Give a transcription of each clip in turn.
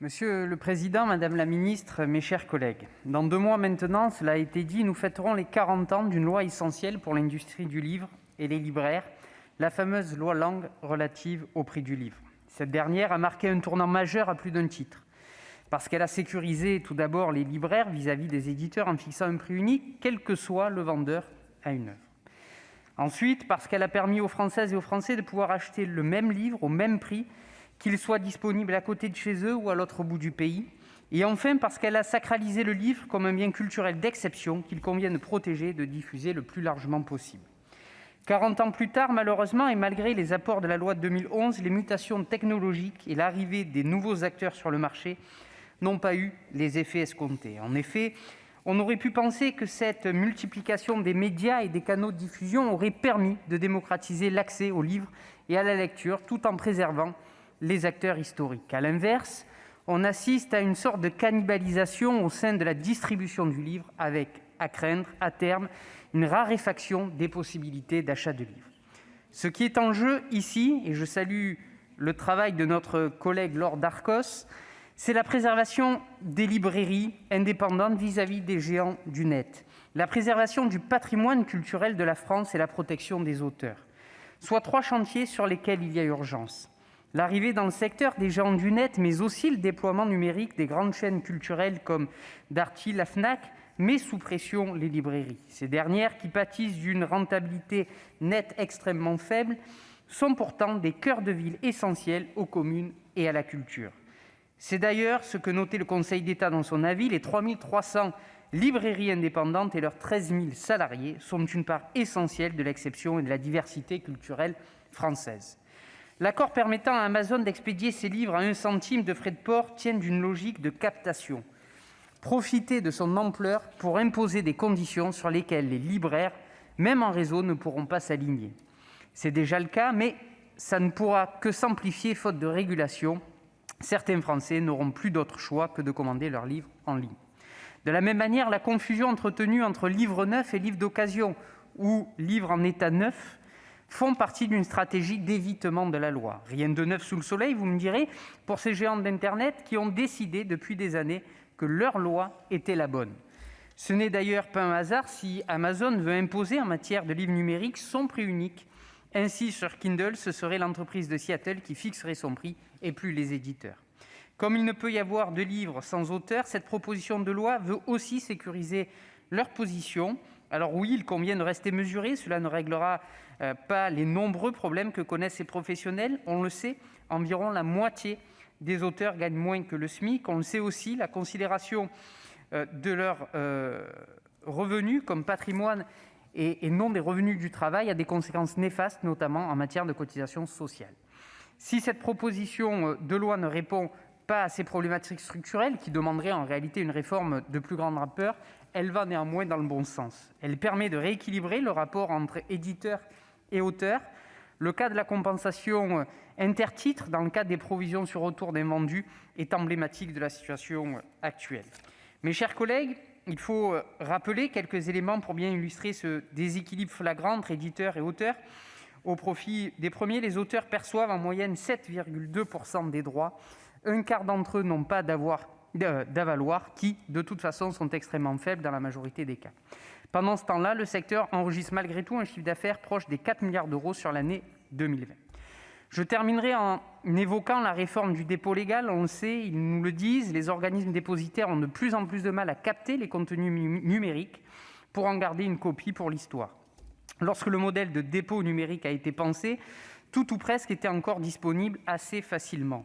Monsieur le président, madame la ministre, mes chers collègues, dans 2 mois maintenant, cela a été dit, nous fêterons les 40 ans d'une loi essentielle pour l'industrie du livre et les libraires, la fameuse loi Lang relative au prix du livre. Cette dernière a marqué un tournant majeur à plus d'un titre, parce qu'elle a sécurisé tout d'abord les libraires vis-à-vis des éditeurs en fixant un prix unique, quel que soit le vendeur à une œuvre. Ensuite, parce qu'elle a permis aux Françaises et aux Français de pouvoir acheter le même livre au même prix, qu'il soit disponible à côté de chez eux ou à l'autre bout du pays. Et enfin, parce qu'elle a sacralisé le livre comme un bien culturel d'exception qu'il convient de protéger et de diffuser le plus largement possible. 40 ans plus tard, malheureusement, et malgré les apports de la loi de 2011, les mutations technologiques et l'arrivée des nouveaux acteurs sur le marché n'ont pas eu les effets escomptés. En effet, on aurait pu penser que cette multiplication des médias et des canaux de diffusion aurait permis de démocratiser l'accès aux livres et à la lecture, tout en préservant les acteurs historiques. À l'inverse, on assiste à une sorte de cannibalisation au sein de la distribution du livre, avec, à craindre, à terme, une raréfaction des possibilités d'achat de livres. Ce qui est en jeu ici, et je salue le travail de notre collègue Laure Darcos, c'est la préservation des librairies indépendantes vis-à-vis des géants du net, la préservation du patrimoine culturel de la France et la protection des auteurs, soit 3 chantiers sur lesquels il y a urgence. L'arrivée dans le secteur des géants du net, mais aussi le déploiement numérique des grandes chaînes culturelles comme Darty, la Fnac, met sous pression les librairies. Ces dernières, qui pâtissent d'une rentabilité nette extrêmement faible, sont pourtant des cœurs de ville essentiels aux communes et à la culture. C'est d'ailleurs ce que notait le Conseil d'État dans son avis. Les 3 300 librairies indépendantes et leurs 13 000 salariés sont une part essentielle de l'exception et de la diversité culturelle française. L'accord permettant à Amazon d'expédier ses livres à 1 centime de frais de port tient d'une logique de captation. Profiter de son ampleur pour imposer des conditions sur lesquelles les libraires, même en réseau, ne pourront pas s'aligner. C'est déjà le cas, mais ça ne pourra que s'amplifier faute de régulation. Certains Français n'auront plus d'autre choix que de commander leurs livres en ligne. De la même manière, la confusion entretenue entre livre neuf et livre d'occasion ou livre en état neuf font partie d'une stratégie d'évitement de la loi. Rien de neuf sous le soleil, vous me direz, pour ces géants d'Internet qui ont décidé depuis des années que leur loi était la bonne. Ce n'est d'ailleurs pas un hasard si Amazon veut imposer en matière de livres numériques son prix unique. Ainsi, sur Kindle, ce serait l'entreprise de Seattle qui fixerait son prix et plus les éditeurs. Comme il ne peut y avoir de livres sans auteur, cette proposition de loi veut aussi sécuriser leur position. Alors oui, il convient de rester mesuré, cela ne réglera pas les nombreux problèmes que connaissent ces professionnels. On le sait, environ la moitié des auteurs gagnent moins que le SMIC. On le sait aussi, la considération de leurs revenus comme patrimoine et non des revenus du travail a des conséquences néfastes, notamment en matière de cotisations sociales. Si cette proposition de loi ne répond pas à ces problématiques structurelles, qui demanderaient en réalité une réforme de plus grande ampleur, elle va néanmoins dans le bon sens. Elle permet de rééquilibrer le rapport entre éditeurs et auteurs. Le cas de la compensation intertitres dans le cadre des provisions sur retour d'invendus est emblématique de la situation actuelle. Mes chers collègues, il faut rappeler quelques éléments pour bien illustrer ce déséquilibre flagrant entre éditeurs et auteurs. Au profit des premiers, les auteurs perçoivent en moyenne 7,2% des droits. Un quart d'entre eux n'ont pas d'avaloir, qui, de toute façon, sont extrêmement faibles dans la majorité des cas. Pendant ce temps-là, le secteur enregistre malgré tout un chiffre d'affaires proche des 4 milliards d'euros sur l'année 2020. Je terminerai en évoquant la réforme du dépôt légal. On le sait, ils nous le disent, les organismes dépositaires ont de plus en plus de mal à capter les contenus numériques pour en garder une copie pour l'histoire. Lorsque le modèle de dépôt numérique a été pensé, tout ou presque était encore disponible assez facilement.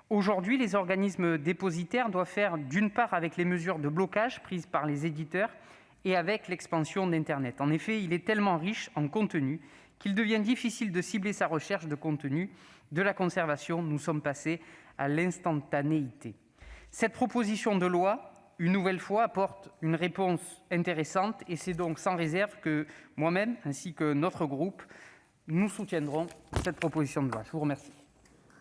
Aujourd'hui, les organismes dépositaires doivent faire d'une part avec les mesures de blocage prises par les éditeurs et avec l'expansion d'Internet. En effet, il est tellement riche en contenu qu'il devient difficile de cibler sa recherche de contenu. De la conservation, nous sommes passés à l'instantanéité. Cette proposition de loi, une nouvelle fois, apporte une réponse intéressante et c'est donc sans réserve que moi-même, ainsi que notre groupe, nous soutiendrons cette proposition de loi. Je vous remercie.